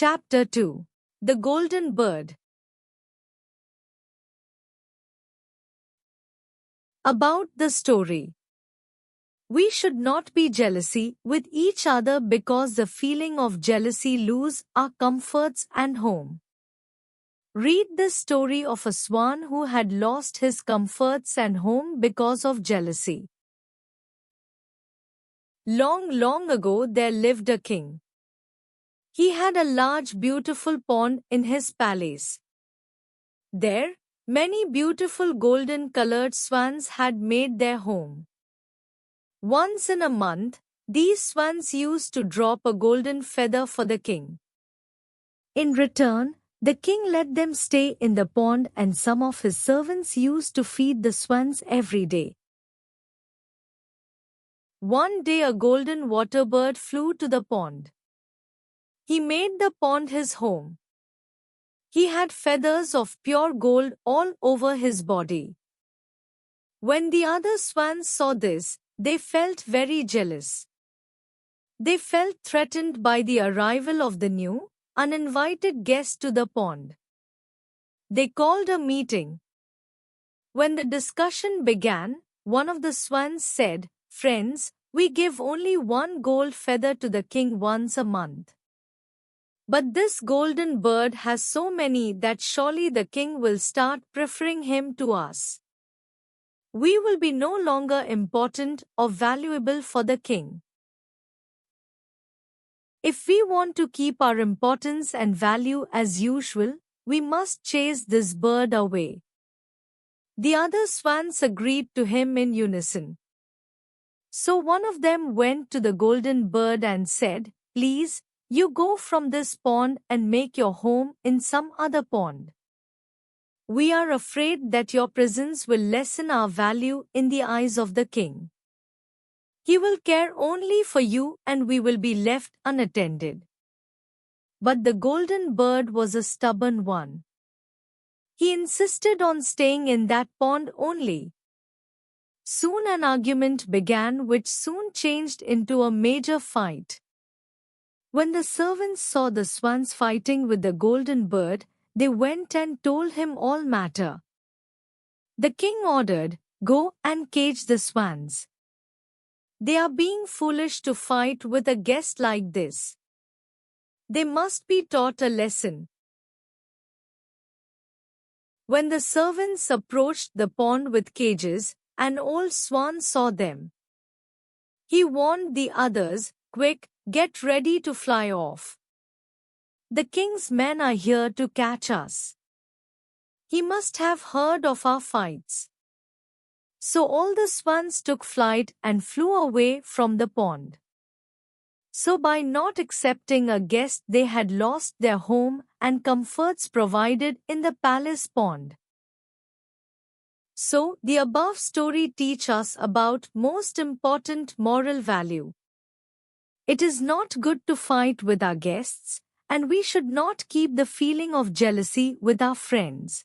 Chapter 2. The Golden Bird. About the story. We should not be jealousy with each other because the feeling of jealousy lose our comforts and home. Read this story of a swan who had lost his comforts and home because of jealousy. Long, long ago there lived a king. He had a large beautiful pond in his palace. There, many beautiful golden-colored swans had made their home. Once in a month, these swans used to drop a golden feather for the king. In return, the king let them stay in the pond and some of his servants used to feed the swans every day. One day a golden water bird flew to the pond. He made the pond his home. He had feathers of pure gold all over his body. When the other swans saw this, they felt very jealous. They felt threatened by the arrival of the new, uninvited guest to the pond. They called a meeting. When the discussion began, one of the swans said, "Friends, we give only one gold feather to the king once a month. But this golden bird has so many that surely the king will start preferring him to us. We will be no longer important or valuable for the king. If we want to keep our importance and value as usual, we must chase this bird away." The other swans agreed to him in unison. So one of them went to the golden bird and said, "Please, you go from this pond and make your home in some other pond. We are afraid that your presence will lessen our value in the eyes of the king. He will care only for you and we will be left unattended." But the golden bird was a stubborn one. He insisted on staying in that pond only. Soon an argument began which soon changed into a major fight. When the servants saw the swans fighting with the golden bird, they went and told him all matter. The king ordered, "Go and cage the swans. They are being foolish to fight with a guest like this. They must be taught a lesson." When the servants approached the pond with cages, an old swan saw them. He warned the others, "Quick, get ready to fly off. The king's men are here to catch us. He must have heard of our fights." So all the swans took flight and flew away from the pond. So by not accepting a guest they had lost their home and comforts provided in the palace pond. So the above story teaches us about most important moral value. It is not good to fight with our guests, and we should not keep the feeling of jealousy with our friends.